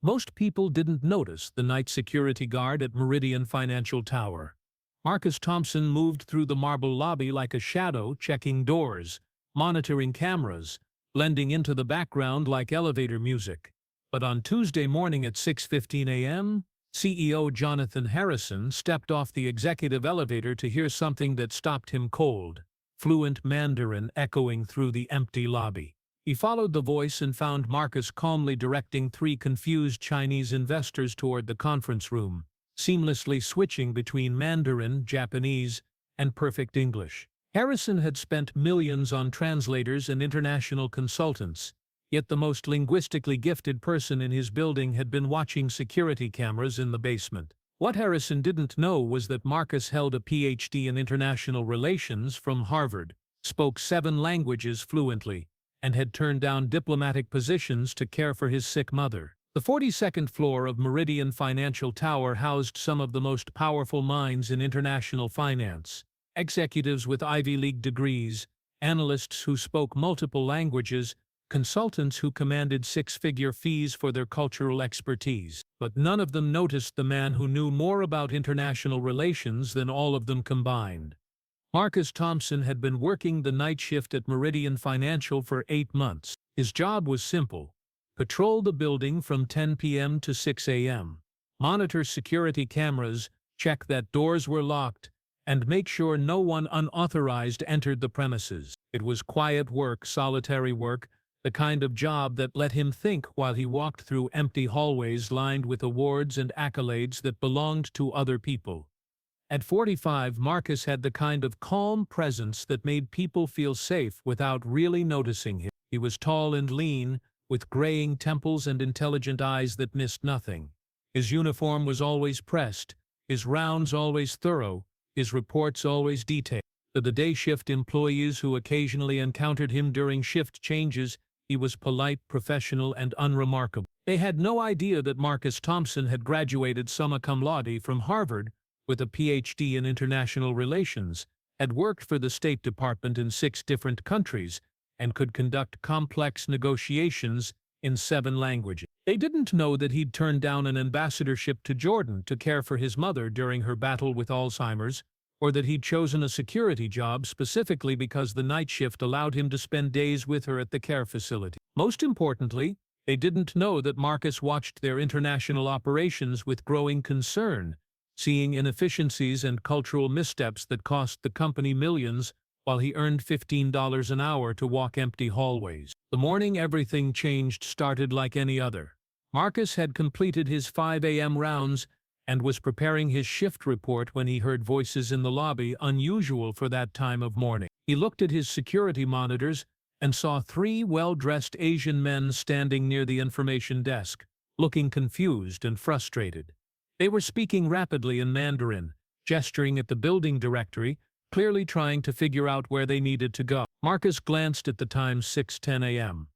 Most people didn't notice the night security guard at Meridian Financial Tower. Marcus Thompson moved through the marble lobby like a shadow, checking doors, monitoring cameras, blending into the background like elevator music. But on Tuesday morning at 6:15 a.m., CEO Jonathan Harrison stepped off the executive elevator to hear something that stopped him cold, fluent Mandarin echoing through the empty lobby. He followed the voice and found Marcus calmly directing three confused Chinese investors toward the conference room, seamlessly switching between Mandarin, Japanese, and perfect English. Harrison had spent millions on translators and international consultants, yet the most linguistically gifted person in his building had been watching security cameras in the basement. What Harrison didn't know was that Marcus held a PhD in international relations from Harvard, spoke 7 languages fluently, and had turned down diplomatic positions to care for his sick mother. The 42nd floor of Meridian Financial Tower housed some of the most powerful minds in international finance. Executives with Ivy League degrees, analysts who spoke multiple languages, consultants who commanded 6-figure fees for their cultural expertise. But none of them noticed the man who knew more about international relations than all of them combined. Marcus Thompson had been working the night shift at Meridian Financial for 8 months. His job was simple: patrol the building from 10 p.m. to 6 a.m., monitor security cameras, check that doors were locked, and make sure no one unauthorized entered the premises. It was quiet work, solitary work, the kind of job that let him think while he walked through empty hallways lined with awards and accolades that belonged to other people. At 45, Marcus had the kind of calm presence that made people feel safe without really noticing him. He was tall and lean, with graying temples and intelligent eyes that missed nothing. His uniform was always pressed, his rounds always thorough, his reports always detailed. To the day shift employees who occasionally encountered him during shift changes, he was polite, professional, and unremarkable. They had no idea that Marcus Thompson had graduated summa cum laude from Harvard with a PhD in international relations, had worked for the State Department in 6 different countries, and could conduct complex negotiations in 7 languages. They didn't know that he'd turned down an ambassadorship to Jordan to care for his mother during her battle with Alzheimer's, or that he'd chosen a security job specifically because the night shift allowed him to spend days with her at the care facility. Most importantly, they didn't know that Marcus watched their international operations with growing concern, seeing inefficiencies and cultural missteps that cost the company millions while he earned $15 an hour to walk empty hallways. The morning everything changed started like any other. Marcus had completed his 5 a.m. rounds and was preparing his shift report when he heard voices in the lobby, unusual for that time of morning. He looked at his security monitors and saw 3 well-dressed Asian men standing near the information desk, looking confused and frustrated. They were speaking rapidly in Mandarin, gesturing at the building directory, clearly trying to figure out where they needed to go. Marcus glanced at the time, 6:10 a.m.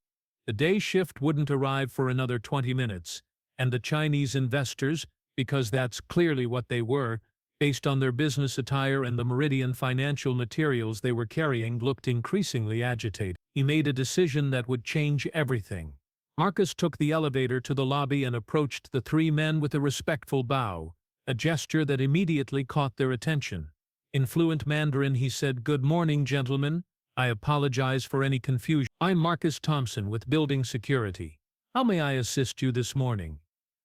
The day shift wouldn't arrive for another 20 minutes, and the Chinese investors, because that's clearly what they were, based on their business attire and the Meridian financial materials they were carrying, looked increasingly agitated. He made a decision that would change everything. Marcus took the elevator to the lobby and approached the 3 men with a respectful bow, a gesture that immediately caught their attention. In fluent Mandarin he said, "Good morning, gentlemen. I apologize for any confusion. I'm Marcus Thompson with Building Security. How may I assist you this morning?"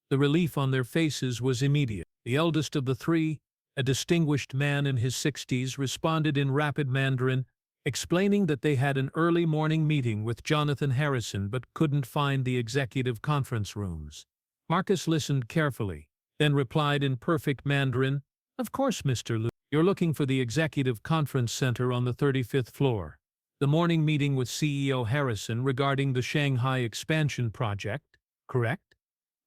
The relief on their faces was immediate. The eldest of the 3, a distinguished man in his 60s, responded in rapid Mandarin, explaining that they had an early morning meeting with Jonathan Harrison but couldn't find the executive conference rooms. Marcus listened carefully, then replied in perfect Mandarin, "Of course, Mr. Liu. You're looking for the executive conference center on the 35th floor. The morning meeting with CEO Harrison regarding the Shanghai expansion project, correct?"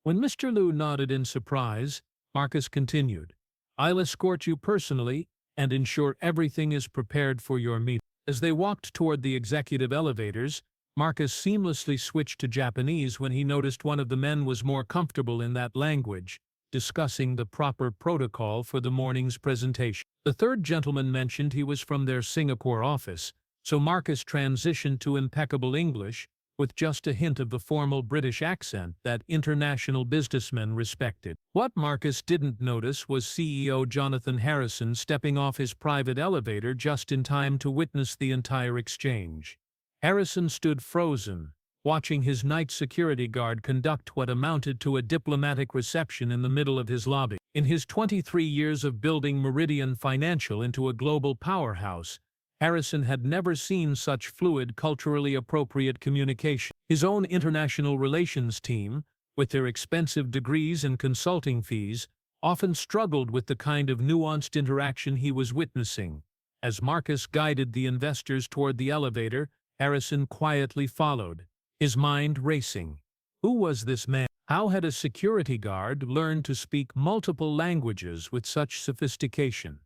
When Mr. Liu nodded in surprise, Marcus continued, "I'll escort you personally and ensure everything is prepared for your meeting." As they walked toward the executive elevators, Marcus seamlessly switched to Japanese when he noticed one of the men was more comfortable in that language, discussing the proper protocol for the morning's presentation. The 3rd gentleman mentioned he was from their Singapore office, so Marcus transitioned to impeccable English, with just a hint of the formal British accent that international businessmen respected. What Marcus didn't notice was CEO Jonathan Harrison stepping off his private elevator just in time to witness the entire exchange. Harrison stood frozen, watching his night security guard conduct what amounted to a diplomatic reception in the middle of his lobby. In his 23 years of building Meridian Financial into a global powerhouse, Harrison had never seen such fluid, culturally appropriate communication. His own international relations team, with their expensive degrees and consulting fees, often struggled with the kind of nuanced interaction he was witnessing. As Marcus guided the investors toward the elevator, Harrison quietly followed, his mind racing. Who was this man? How had a security guard learned to speak multiple languages with such sophistication?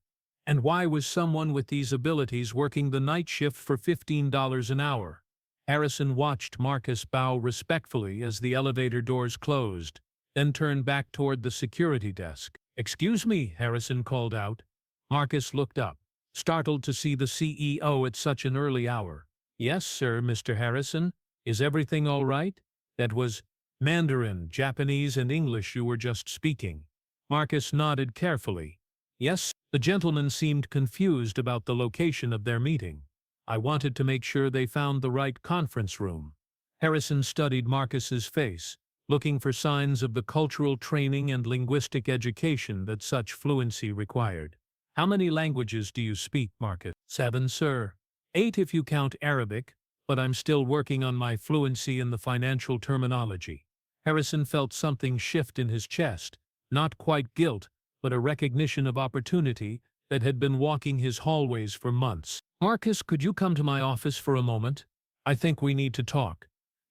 And why was someone with these abilities working the night shift for $15 an hour? Harrison watched Marcus bow respectfully as the elevator doors closed, then turned back toward the security desk. "Excuse me," Harrison called out. Marcus looked up, startled to see the CEO at such an early hour. "Yes, sir, Mr. Harrison. Is everything all right? That was Mandarin, Japanese, and English you were just speaking." Marcus nodded carefully. "Yes." The gentleman seemed confused about the location of their meeting. "I wanted to make sure they found the right conference room." Harrison studied Marcus's face, looking for signs of the cultural training and linguistic education that such fluency required. "How many languages do you speak, Marcus?" "7, sir. 8 if you count Arabic, but I'm still working on my fluency in the financial terminology." Harrison felt something shift in his chest, not quite guilt, but a recognition of opportunity that had been walking his hallways for months. "Marcus, could you come to my office for a moment? I think we need to talk."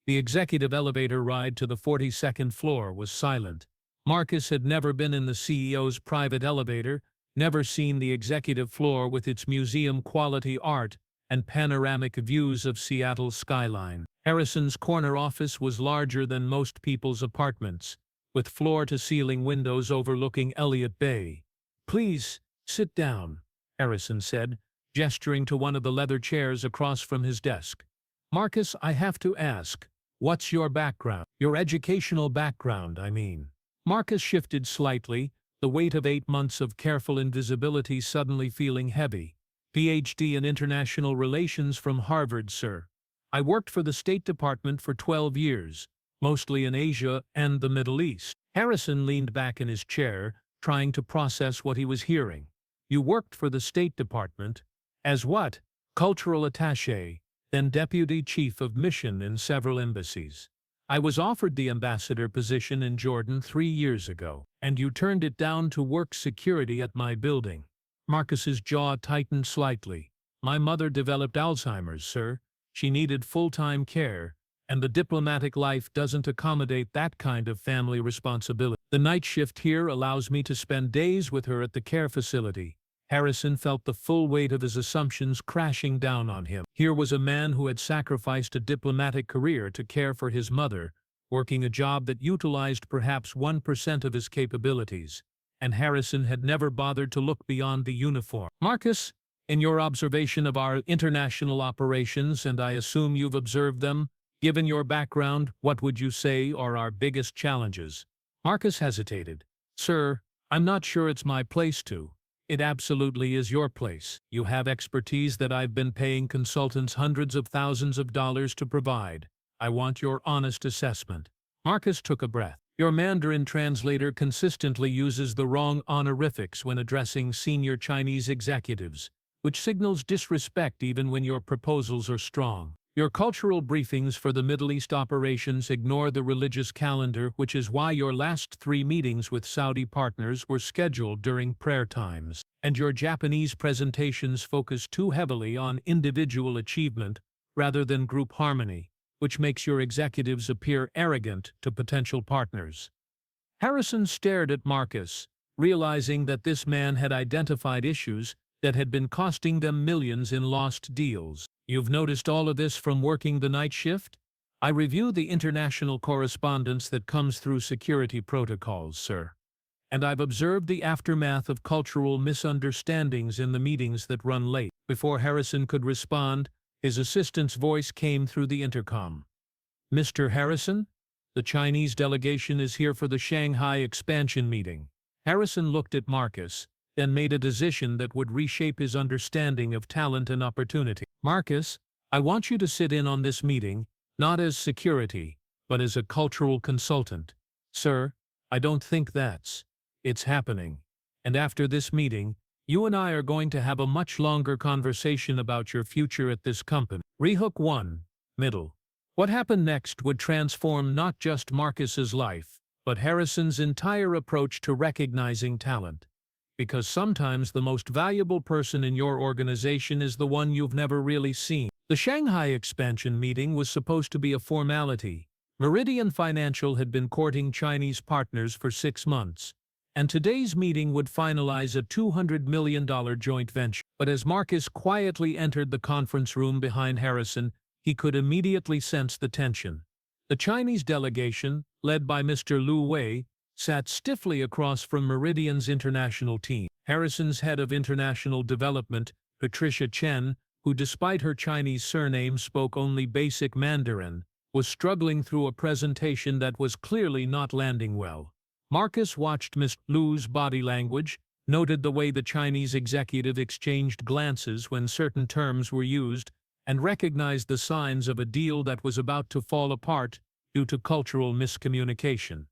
The executive elevator ride to the 42nd floor was silent. Marcus had never been in the CEO's private elevator, never seen the executive floor with its museum-quality art and panoramic views of Seattle's skyline. Harrison's corner office was larger than most people's apartments, with floor-to-ceiling windows overlooking Elliott Bay. "Please, sit down," Harrison said, gesturing to one of the leather chairs across from his desk. "Marcus, I have to ask, what's your background? Your educational background, I mean." Marcus shifted slightly, the weight of 8 months of careful invisibility suddenly feeling heavy. "PhD in International Relations from Harvard, sir. I worked for the State Department for 12 years. Mostly in Asia and the Middle East." Harrison leaned back in his chair, trying to process what he was hearing. "You worked for the State Department? As what?" "Cultural attaché, then deputy chief of mission in several embassies. I was offered the ambassador position in Jordan 3 years ago, and you turned it down to work security at my building." Marcus's jaw tightened slightly. "My mother developed Alzheimer's, sir. She needed full-time care, and the diplomatic life doesn't accommodate that kind of family responsibility. The night shift here allows me to spend days with her at the care facility." Harrison felt the full weight of his assumptions crashing down on him. Here was a man who had sacrificed a diplomatic career to care for his mother, working a job that utilized perhaps 1% of his capabilities, and Harrison had never bothered to look beyond the uniform. "Marcus, in your observation of our international operations, and I assume you've observed them, given your background, what would you say are our biggest challenges?" Marcus hesitated. "Sir, I'm not sure it's my place to." "It absolutely is your place. You have expertise that I've been paying consultants hundreds of thousands of dollars to provide. I want your honest assessment." Marcus took a breath. "Your Mandarin translator consistently uses the wrong honorifics when addressing senior Chinese executives, which signals disrespect even when your proposals are strong. Your cultural briefings for the Middle East operations ignore the religious calendar, which is why your last 3 meetings with Saudi partners were scheduled during prayer times. And your Japanese presentations focus too heavily on individual achievement rather than group harmony, which makes your executives appear arrogant to potential partners." Harrison stared at Marcus, realizing that this man had identified issues that had been costing them millions in lost deals. "You've noticed all of this from working the night shift?" "I review the international correspondence that comes through security protocols, sir. And I've observed the aftermath of cultural misunderstandings in the meetings that run late." Before Harrison could respond, his assistant's voice came through the intercom. Mr. Harrison, the Chinese delegation is here for the Shanghai expansion meeting. Harrison looked at Marcus, then made a decision that would reshape his understanding of talent and opportunity. Marcus, I want you to sit in on this meeting, not as security, but as a cultural consultant. Sir, I don't think it's happening. And after this meeting, you and I are going to have a much longer conversation about your future at this company. Rehook 1. Middle. What happened next would transform not just Marcus's life, but Harrison's entire approach to recognizing talent. Because sometimes the most valuable person in your organization is the one you've never really seen. The Shanghai expansion meeting was supposed to be a formality. Meridian Financial had been courting Chinese partners for 6 months, and today's meeting would finalize a $200 million joint venture. But as Marcus quietly entered the conference room behind Harrison, he could immediately sense the tension. The Chinese delegation, led by Mr. Lu Wei, sat stiffly across from Meridian's international team. Harrison's head of international development, Patricia Chen, who despite her Chinese surname spoke only basic Mandarin, was struggling through a presentation that was clearly not landing well. Marcus watched Mr. Lu's body language, noted the way the Chinese executive exchanged glances when certain terms were used, and recognized the signs of a deal that was about to fall apart due to cultural miscommunication.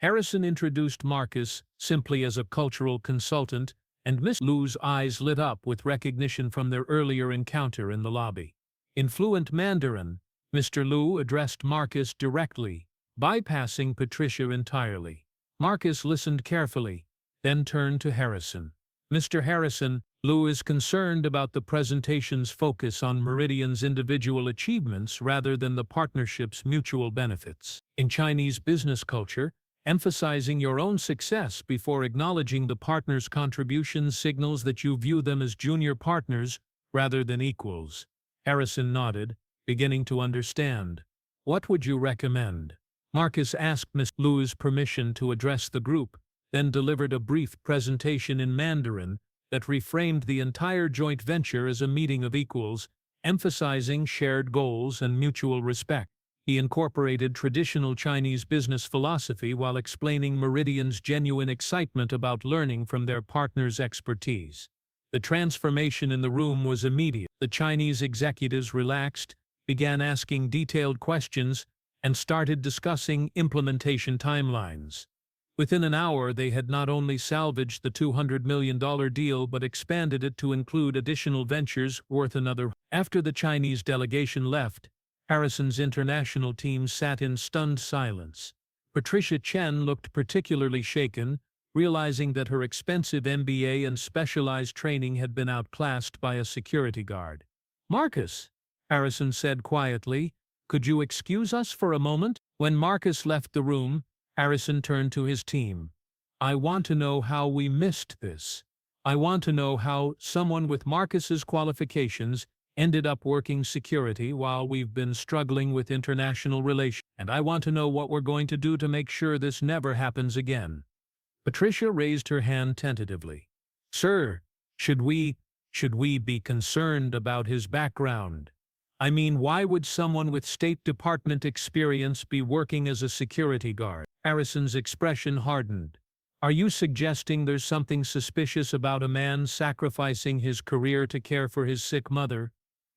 Harrison introduced Marcus simply as a cultural consultant, and Miss Lu's eyes lit up with recognition from their earlier encounter in the lobby. In fluent Mandarin, Mr. Lu addressed Marcus directly, bypassing Patricia entirely. Marcus listened carefully, then turned to Harrison. Mr. Harrison, Lu is concerned about the presentation's focus on Meridian's individual achievements rather than the partnership's mutual benefits. In Chinese business culture, emphasizing your own success before acknowledging the partner's contributions signals that you view them as junior partners rather than equals. Harrison nodded, beginning to understand. What would you recommend? Marcus asked Miss Lu's permission to address the group, then delivered a brief presentation in Mandarin that reframed the entire joint venture as a meeting of equals, emphasizing shared goals and mutual respect. He incorporated traditional Chinese business philosophy while explaining Meridian's genuine excitement about learning from their partner's expertise. The transformation in the room was immediate. The Chinese executives relaxed, began asking detailed questions, and started discussing implementation timelines. Within an hour, they had not only salvaged the $200 million deal but expanded it to include additional ventures worth another. After the Chinese delegation left, Harrison's international team sat in stunned silence. Patricia Chen looked particularly shaken, realizing that her expensive MBA and specialized training had been outclassed by a security guard. Marcus, Harrison said quietly, could you excuse us for a moment? When Marcus left the room, Harrison turned to his team. I want to know how we missed this. I want to know how someone with Marcus's qualifications ended up working security while we've been struggling with international relations. And I want to know what we're going to do to make sure this never happens again. Patricia raised her hand tentatively. Sir, should we be concerned about his background? I mean, why would someone with State Department experience be working as a security guard? Harrison's expression hardened. Are you suggesting there's something suspicious about a man sacrificing his career to care for his sick mother?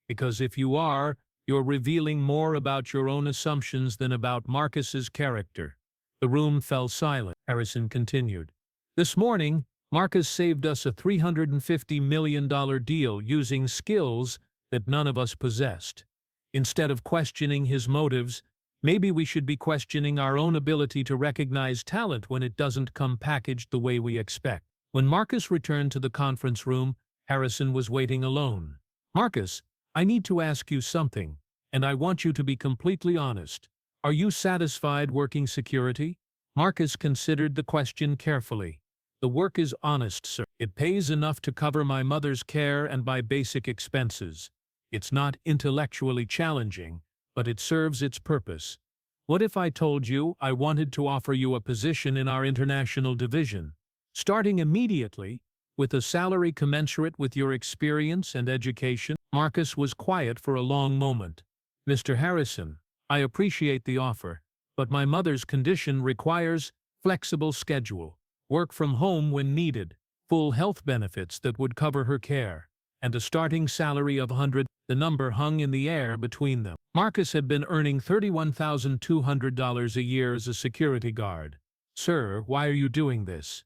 Because if you are, you're revealing more about your own assumptions than about Marcus's character. The room fell silent. Harrison continued. This morning, Marcus saved us a $350 million deal using skills that none of us possessed. Instead of questioning his motives, maybe we should be questioning our own ability to recognize talent when it doesn't come packaged the way we expect. When Marcus returned to the conference room, Harrison was waiting alone. Marcus, I need to ask you something, and I want you to be completely honest. Are you satisfied working security? Marcus considered the question carefully. The work is honest, sir. It pays enough to cover my mother's care and my basic expenses. It's not intellectually challenging, but it serves its purpose. What if I told you I wanted to offer you a position in our international division, starting immediately, with a salary commensurate with your experience and education? Marcus was quiet for a long moment. Mr. Harrison, I appreciate the offer, but my mother's condition requires flexible schedule, work from home when needed, full health benefits that would cover her care, and a starting salary of 100. The number hung in the air between them. Marcus had been earning $31,200 a year as a security guard. "Sir, why are you doing this?"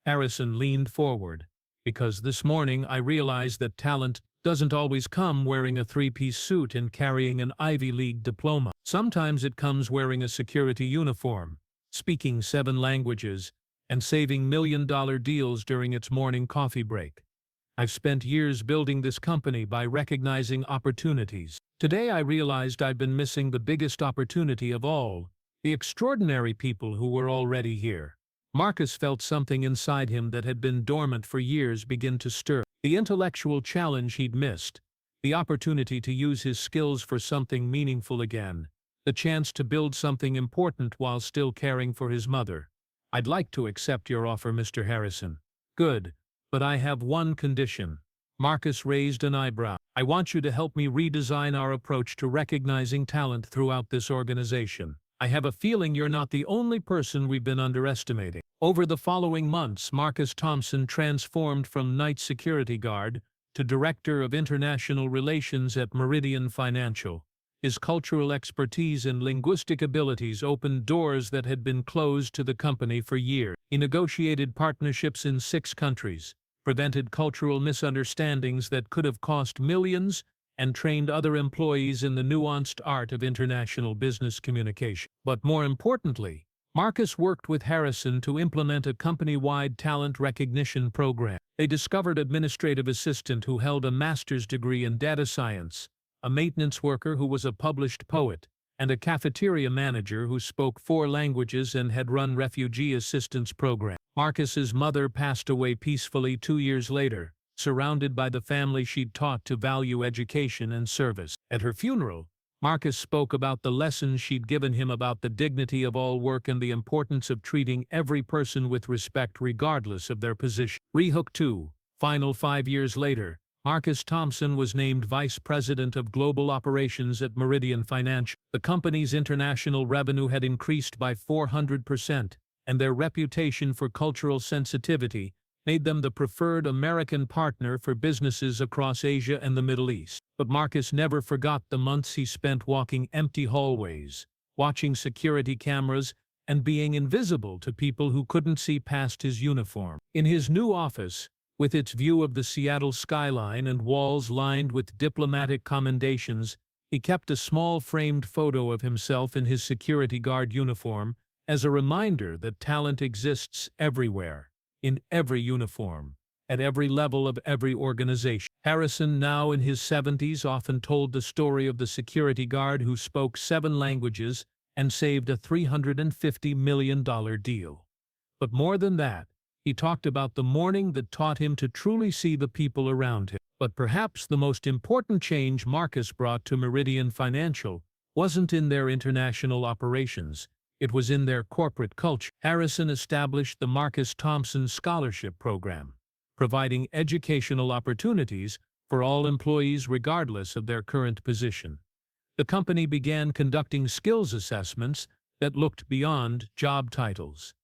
Harrison leaned forward. "Because this morning I realized that talent doesn't always come wearing a three-piece suit and carrying an Ivy League diploma. Sometimes it comes wearing a security uniform, speaking 7 languages, and saving million-dollar deals during its morning coffee break. I've spent years building this company by recognizing opportunities. Today I realized I've been missing the biggest opportunity of all, the extraordinary people who were already here." Marcus felt something inside him that had been dormant for years begin to stir. The intellectual challenge he'd missed, the opportunity to use his skills for something meaningful again, the chance to build something important while still caring for his mother. "I'd like to accept your offer, Mr. Harrison." "Good, but I have one condition." Marcus raised an eyebrow. "I want you to help me redesign our approach to recognizing talent throughout this organization. I have a feeling you're not the only person we've been underestimating." Over the following months, Marcus Thompson transformed from night security guard to Director of International Relations at Meridian Financial. His cultural expertise and linguistic abilities opened doors that had been closed to the company for years. He negotiated partnerships in 6 countries, prevented cultural misunderstandings that could have cost millions, and trained other employees in the nuanced art of international business communication. But more importantly, Marcus worked with Harrison to implement a company-wide talent recognition program. They discovered an administrative assistant who held a master's degree in data science, a maintenance worker who was a published poet, and a cafeteria manager who spoke 4 languages and had run refugee assistance programs. Marcus's mother passed away peacefully 2 years later, surrounded by the family she'd taught to value education and service. At her funeral, Marcus spoke about the lessons she'd given him about the dignity of all work and the importance of treating every person with respect regardless of their position. Rehook 2. Final 5 years later, Marcus Thompson was named Vice President of Global Operations at Meridian Financial. The company's international revenue had increased by 400%, and their reputation for cultural sensitivity made them the preferred American partner for businesses across Asia and the Middle East. But Marcus never forgot the months he spent walking empty hallways, watching security cameras, and being invisible to people who couldn't see past his uniform. In his new office, with its view of the Seattle skyline and walls lined with diplomatic commendations, he kept a small framed photo of himself in his security guard uniform as a reminder that talent exists everywhere, in every uniform, at every level of every organization. Harrison, now in his 70s, often told the story of the security guard who spoke 7 languages and saved a $350 million deal. But more than that, he talked about the morning that taught him to truly see the people around him. But perhaps the most important change Marcus brought to Meridian Financial wasn't in their international operations. It was in their corporate culture. Harrison established the Marcus Thompson Scholarship Program, providing educational opportunities for all employees regardless of their current position. The company began conducting skills assessments that looked beyond job titles,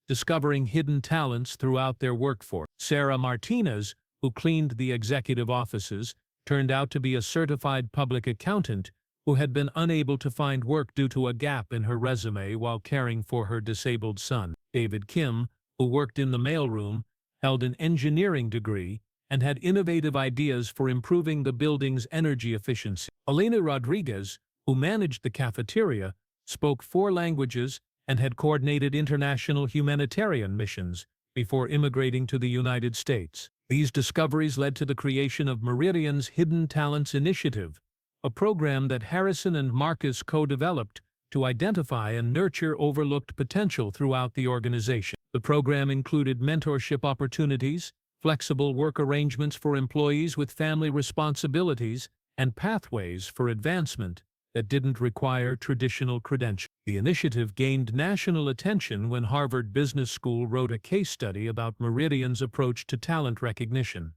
discovering hidden talents throughout their workforce. Sarah Martinez, who cleaned the executive offices, turned out to be a certified public accountant who had been unable to find work due to a gap in her resume while caring for her disabled son. David Kim, who worked in the mailroom, held an engineering degree and had innovative ideas for improving the building's energy efficiency. Elena Rodriguez, who managed the cafeteria, spoke 4 languages and had coordinated international humanitarian missions before immigrating to the United States. These discoveries led to the creation of Meridian's Hidden Talents Initiative, a program that Harrison and Marcus co-developed to identify and nurture overlooked potential throughout the organization. The program included mentorship opportunities, flexible work arrangements for employees with family responsibilities, and pathways for advancement that didn't require traditional credentials. The initiative gained national attention when Harvard Business School wrote a case study about Meridian's approach to talent recognition.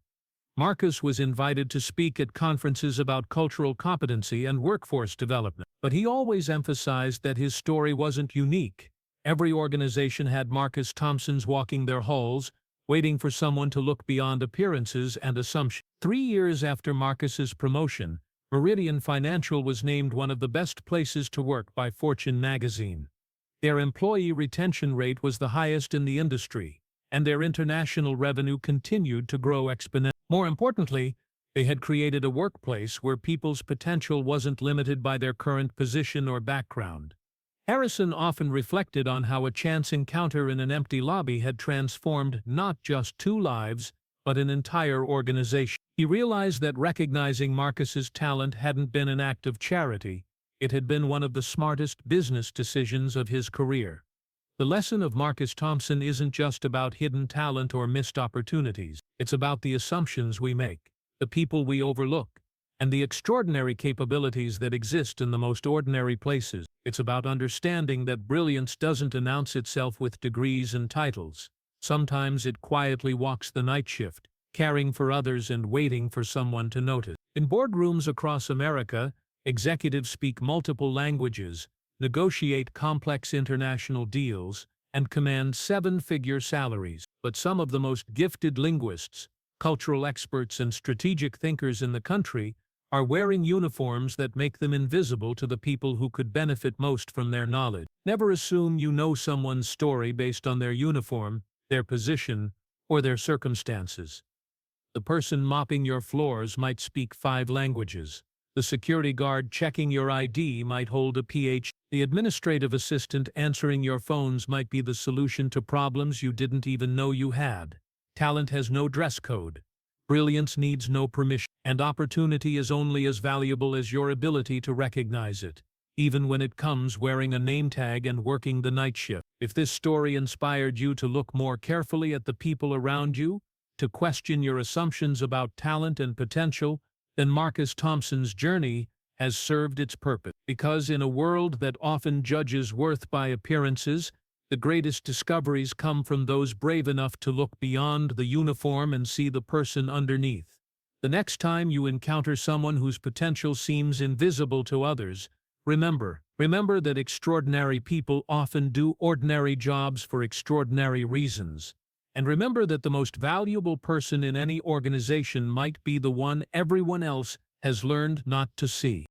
Marcus was invited to speak at conferences about cultural competency and workforce development, but he always emphasized that his story wasn't unique. Every organization had Marcus Thompsons walking their halls, waiting for someone to look beyond appearances and assumptions. 3 years after Marcus's promotion, Meridian Financial was named one of the best places to work by Fortune magazine. Their employee retention rate was the highest in the industry, and their international revenue continued to grow exponentially. More importantly, they had created a workplace where people's potential wasn't limited by their current position or background. Harrison often reflected on how a chance encounter in an empty lobby had transformed not just 2 lives, but an entire organization. He realized that recognizing Marcus's talent hadn't been an act of charity, it had been one of the smartest business decisions of his career. The lesson of Marcus Thompson isn't just about hidden talent or missed opportunities. It's about the assumptions we make, the people we overlook, and the extraordinary capabilities that exist in the most ordinary places. It's about understanding that brilliance doesn't announce itself with degrees and titles. Sometimes it quietly walks the night shift, caring for others and waiting for someone to notice. In boardrooms across America, executives speak multiple languages, negotiate complex international deals, and command 7-figure salaries. But some of the most gifted linguists, cultural experts, and strategic thinkers in the country are wearing uniforms that make them invisible to the people who could benefit most from their knowledge. Never assume you know someone's story based on their uniform, their position, or their circumstances. The person mopping your floors might speak 5 languages. The security guard checking your ID might hold a PhD. The administrative assistant answering your phones might be the solution to problems you didn't even know you had. Talent has no dress code. Brilliance needs no permission, and opportunity is only as valuable as your ability to recognize it, even when it comes wearing a name tag and working the night shift. If this story inspired you to look more carefully at the people around you, to question your assumptions about talent and potential, then Marcus Thompson's journey has served its purpose. Because in a world that often judges worth by appearances, the greatest discoveries come from those brave enough to look beyond the uniform and see the person underneath. The next time you encounter someone whose potential seems invisible to others, remember that extraordinary people often do ordinary jobs for extraordinary reasons. And remember that the most valuable person in any organization might be the one everyone else has learned not to see.